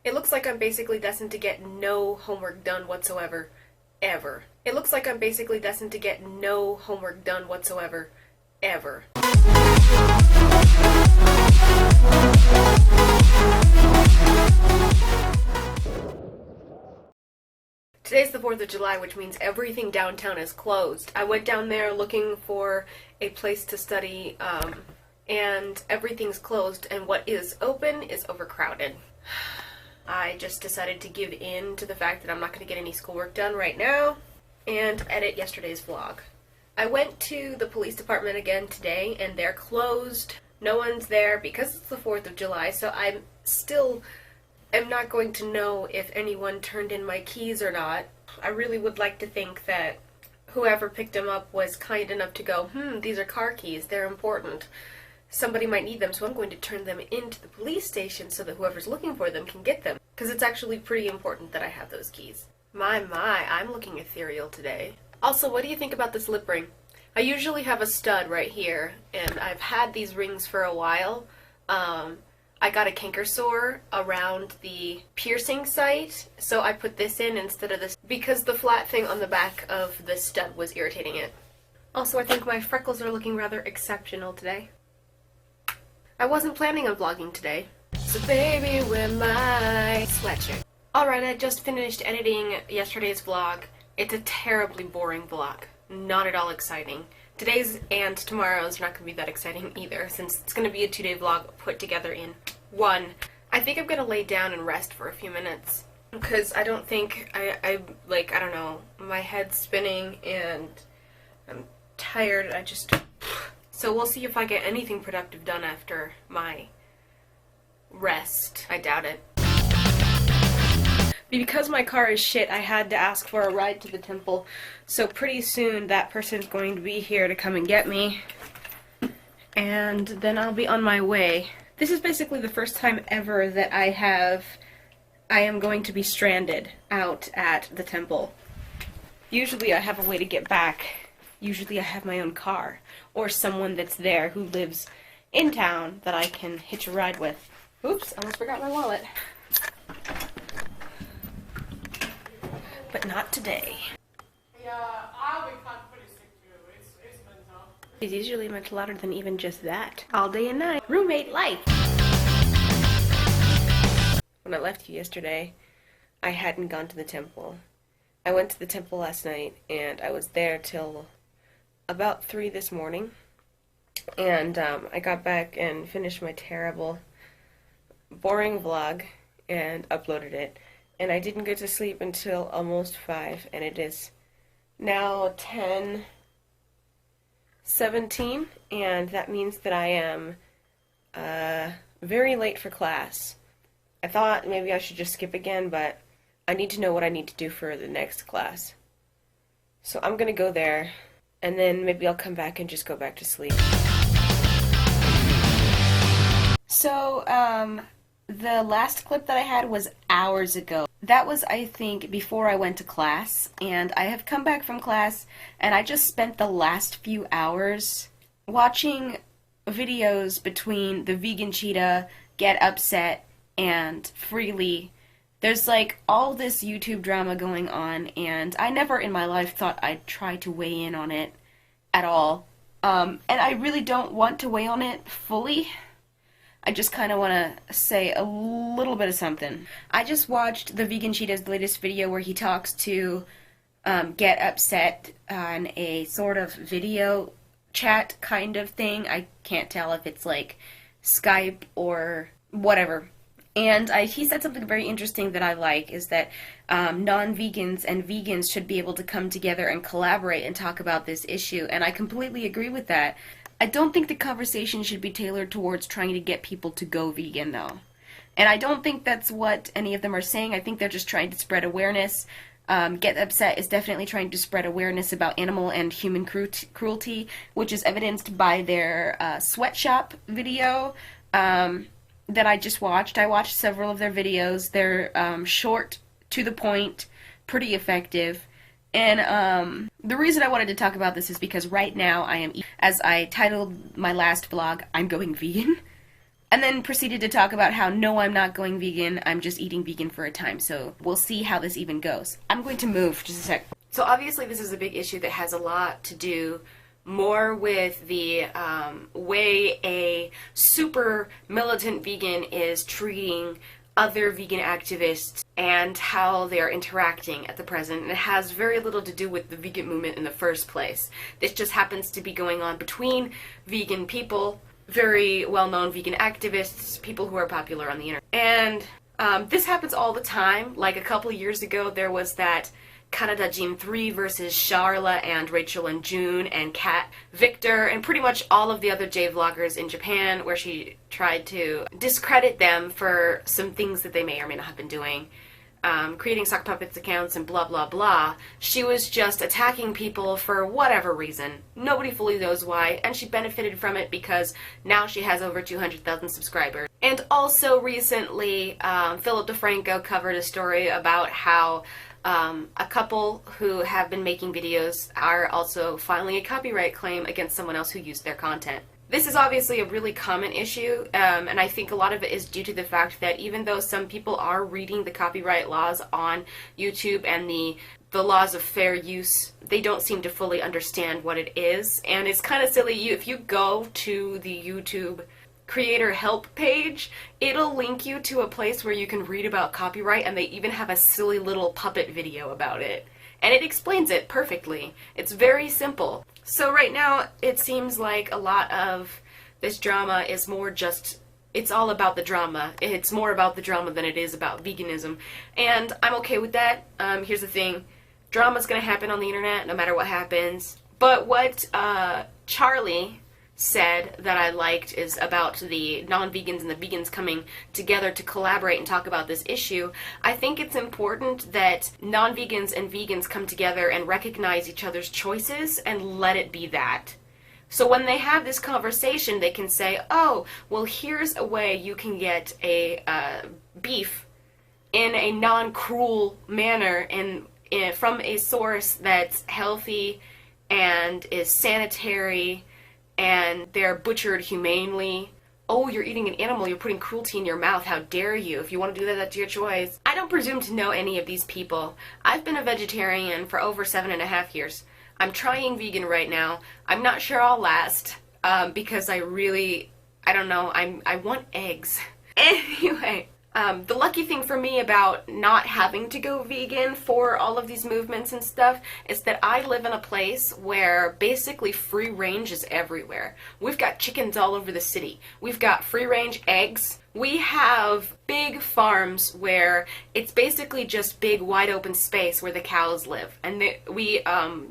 It looks like I'm basically destined to get no homework done whatsoever, ever. It looks like I'm basically destined to get no homework done whatsoever, ever. Today's the 4th of July, which means everything downtown is closed. I went down there looking for a place to study, and everything's closed, and what is open is overcrowded. I just decided to give in to the fact that I'm not going to get any schoolwork done right now, and edit yesterday's vlog. I went to the police department again today, and they're closed. No one's there because it's the 4th of July, so I'm still am not going to know if anyone turned in my keys or not. I really would like to think that whoever picked them up was kind enough to go, these are car keys, they're important. Somebody might need them, so I'm going to turn them into the police station so that whoever's looking for them can get them. Because it's actually pretty important that I have those keys. My, I'm looking ethereal today. Also, what do you think about this lip ring? I usually have a stud right here, and I've had these rings for a while. I got a canker sore around the piercing site, so I put this in instead of this because the flat thing on the back of the stud was irritating it. Also, I think my freckles are looking rather exceptional today. I wasn't planning on vlogging today, so baby, wear my sweatshirt. Alright, I just finished editing yesterday's vlog. It's a terribly boring vlog. Not at all exciting. Today's and tomorrow's are not going to be that exciting either, since it's going to be a 2-day vlog put together in one. I think I'm going to lay down and rest for a few minutes, because I don't think, I don't know, my head's spinning and I'm tired. So we'll see if I get anything productive done after my rest. I doubt it. Because my car is shit, I had to ask for a ride to the temple, so pretty soon that person's going to be here to come and get me, and then I'll be on my way. This is basically the first time ever that I am going to be stranded out at the temple. Usually I have a way to get back. Usually I have my own car, or someone that's there who lives in town that I can hitch a ride with. Oops, almost forgot my wallet. But not today. Yeah, I'll be kind of pretty sick too. It's mental. It's usually much louder than even just that. All day and night. Roommate life! When I left you yesterday, I hadn't gone to the temple. I went to the temple last night, and I was there till about 3 this morning. And I got back and finished my terrible, boring vlog and uploaded it. And I didn't get to sleep until almost 5, and it is now 10:17, and that means that I am very late for class. I thought maybe I should just skip again, but I need to know what I need to do for the next class. So I'm gonna go there, and then maybe I'll come back and just go back to sleep. So, the last clip that I had was hours ago. That was, I think, before I went to class, and I have come back from class, and I just spent the last few hours watching videos between the vegan cheetah, Get Upset, and Freely. There's like all this YouTube drama going on, and I never in my life thought I'd try to weigh in on it at all. And I really don't want to weigh on it fully. I just kind of want to say a little bit of something. I just watched the Vegan Cheetah's latest video where he talks to Get Upset on a sort of video chat kind of thing. I can't tell if it's like Skype or whatever. And he said something very interesting that I like, is that non-vegans and vegans should be able to come together and collaborate and talk about this issue, and I completely agree with that. I don't think the conversation should be tailored towards trying to get people to go vegan, though. And I don't think that's what any of them are saying. I think they're just trying to spread awareness. Get Upset is definitely trying to spread awareness about animal and human cruelty, which is evidenced by their sweatshop video that I just watched. I watched several of their videos. They're short, to the point, pretty effective. And the reason I wanted to talk about this is because right now I am, as I titled my last vlog, I'm going vegan. and then proceeded to talk about how, no, I'm not going vegan, I'm just eating vegan for a time, so we'll see how this even goes. I'm going to move just a sec. So obviously this is a big issue that has a lot to do more with the way a super militant vegan is treating other vegan activists and how they're interacting at the present. And it has very little to do with the vegan movement in the first place. This just happens to be going on between vegan people, very well-known vegan activists, people who are popular on the internet. And this happens all the time. Like a couple years ago, there was that Canada Jean 3 versus Charla and Rachel and June and Kat Victor and pretty much all of the other J vloggers in Japan, where she tried to discredit them for some things that they may or may not have been doing, creating sock puppets accounts and blah blah blah. She was just attacking people for whatever reason. Nobody fully knows why, and she benefited from it because now she has over 200,000 subscribers. And also recently, Philip DeFranco covered a story about how a couple who have been making videos are also filing a copyright claim against someone else who used their content. This is obviously a really common issue, and I think a lot of it is due to the fact that even though some people are reading the copyright laws on YouTube and the laws of fair use, they don't seem to fully understand what it is. And it's kind of silly. If you go to the YouTube creator help page, it'll link you to a place where you can read about copyright, and they even have a silly little puppet video about it. And it explains it perfectly. It's very simple. So right now, it seems like a lot of this drama is more just, it's all about the drama. It's more about the drama than it is about veganism. And I'm okay with that. Here's the thing. Drama's gonna happen on the internet no matter what happens. But what Charlie said that I liked is about the non-vegans and the vegans coming together to collaborate and talk about this issue. I think it's important that non-vegans and vegans come together and recognize each other's choices and let it be that. So when they have this conversation, they can say, oh, well, here's a way you can get a beef in a non-cruel manner and from a source that's healthy and is sanitary and they're butchered humanely. Oh, you're eating an animal, you're putting cruelty in your mouth, how dare you? If you want to do that, that's your choice. I don't presume to know any of these people. I've been a vegetarian for over 7.5 years. I'm trying vegan right now. I'm not sure I'll last, because I don't know, I want eggs. Anyway, the lucky thing for me about not having to go vegan for all of these movements and stuff is that I live in a place where basically free range is everywhere. We've got chickens all over the city. We've got free range eggs. We have big farms where it's basically just big wide open space where the cows live. And we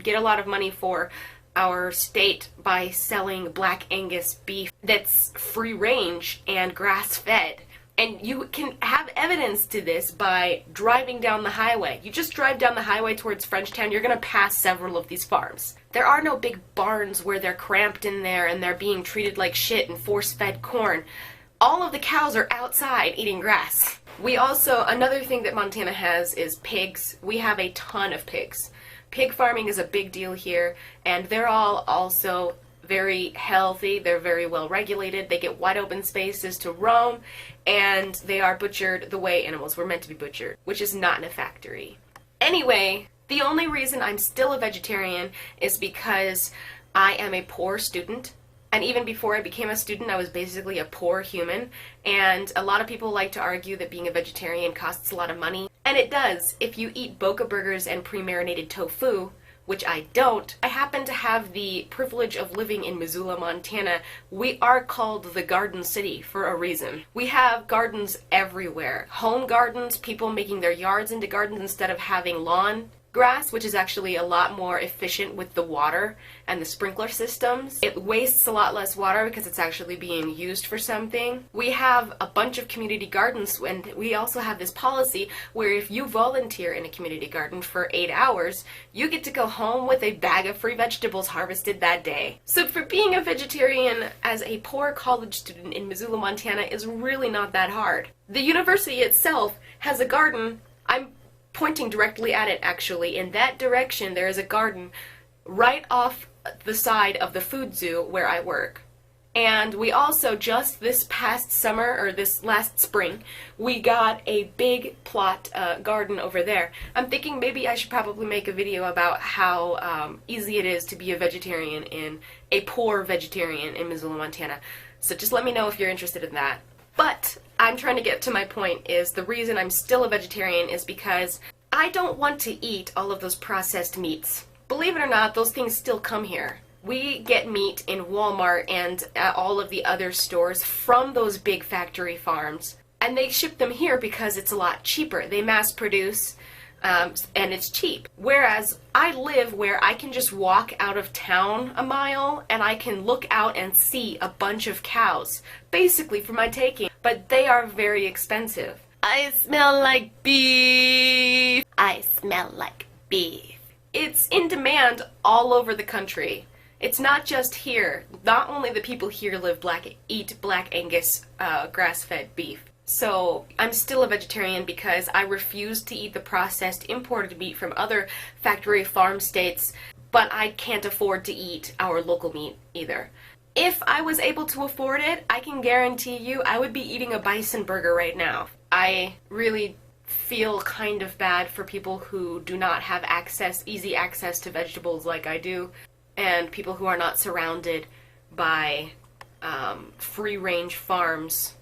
get a lot of money for our state by selling Black Angus beef that's free range and grass fed. And you can have evidence to this by driving down the highway. You just drive down the highway towards Frenchtown, you're gonna pass several of these farms. There are no big barns where they're cramped in there and they're being treated like shit and force-fed corn. All of the cows are outside eating grass. We also, another thing that Montana has is pigs. We have a ton of pigs. Pig farming is a big deal here, and they're all also very healthy, they're very well regulated, they get wide open spaces to roam, and they are butchered the way animals were meant to be butchered, which is not in a factory. Anyway, the only reason I'm still a vegetarian is because I am a poor student, and even before I became a student, I was basically a poor human, and a lot of people like to argue that being a vegetarian costs a lot of money, and it does. If you eat Boca burgers and pre-marinated tofu, which I don't. I happen to have the privilege of living in Missoula, Montana. We are called the Garden City for a reason. We have gardens everywhere. Home gardens, people making their yards into gardens instead of having lawn grass, which is actually a lot more efficient with the water and the sprinkler systems. It wastes a lot less water because it's actually being used for something. We have a bunch of community gardens, and we also have this policy where if you volunteer in a community garden for 8 hours, you get to go home with a bag of free vegetables harvested that day. So for being a vegetarian as a poor college student in Missoula, Montana is really not that hard. The university itself has a garden. I'm pointing directly at it, actually. In that direction, there is a garden right off the side of the food zoo where I work. And we also, just this past summer, or this last spring, we got a big plot garden over there. I'm thinking maybe I should probably make a video about how easy it is to be a vegetarian a poor vegetarian in Missoula, Montana. So just let me know if you're interested in that. But I'm trying to get to my point is the reason I'm still a vegetarian is because I don't want to eat all of those processed meats. Believe it or not, those things still come here. We get meat in Walmart and all of the other stores from those big factory farms. And they ship them here because it's a lot cheaper. They mass produce and it's cheap. Whereas I live where I can just walk out of town a mile and I can look out and see a bunch of cows, basically for my taking. But they are very expensive. I smell like beef. I smell like beef. It's in demand all over the country. It's not just here. Not only the people here eat Black Angus grass-fed beef. So I'm still a vegetarian because I refuse to eat the processed imported meat from other factory farm states, but I can't afford to eat our local meat either. If I was able to afford it, I can guarantee you I would be eating a bison burger right now. I really feel kind of bad for people who do not have easy access to vegetables like I do, and people who are not surrounded by free-range farms.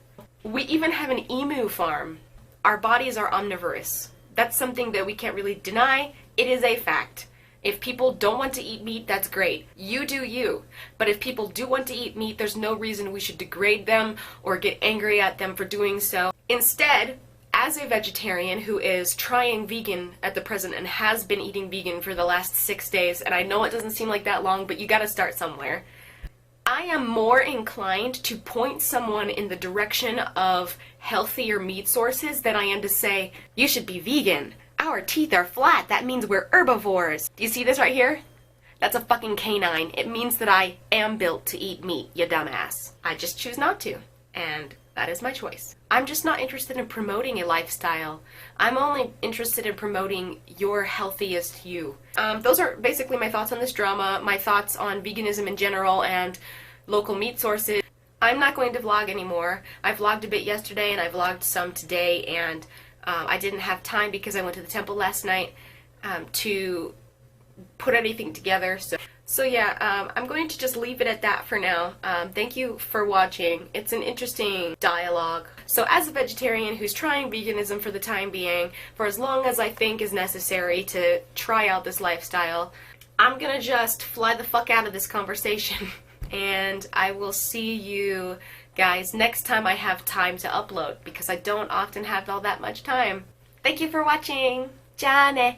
We even have an emu farm. Our bodies are omnivorous. That's something that we can't really deny. It is a fact. If people don't want to eat meat, that's great. You do you. But if people do want to eat meat, there's no reason we should degrade them or get angry at them for doing so. Instead, as a vegetarian who is trying vegan at the present and has been eating vegan for the last 6 days, and I know it doesn't seem like that long, but you gotta start somewhere, I am more inclined to point someone in the direction of healthier meat sources than I am to say, you should be vegan. Our teeth are flat, that means we're herbivores. Do you see this right here? That's a fucking canine. It means that I am built to eat meat, you dumbass. I just choose not to, and that is my choice. I'm just not interested in promoting a lifestyle. I'm only interested in promoting your healthiest you. Those are basically my thoughts on this drama, my thoughts on veganism in general and local meat sources. I'm not going to vlog anymore. I vlogged a bit yesterday and I vlogged some today, and I didn't have time because I went to the temple last night to put anything together. So yeah, I'm going to just leave it at that for now. Thank you for watching. It's an interesting dialogue. So as a vegetarian who's trying veganism for the time being, for as long as I think is necessary to try out this lifestyle, I'm gonna just fly the fuck out of this conversation. And I will see you guys next time I have time to upload, because I don't often have all that much time. Thank you for watching. Jane.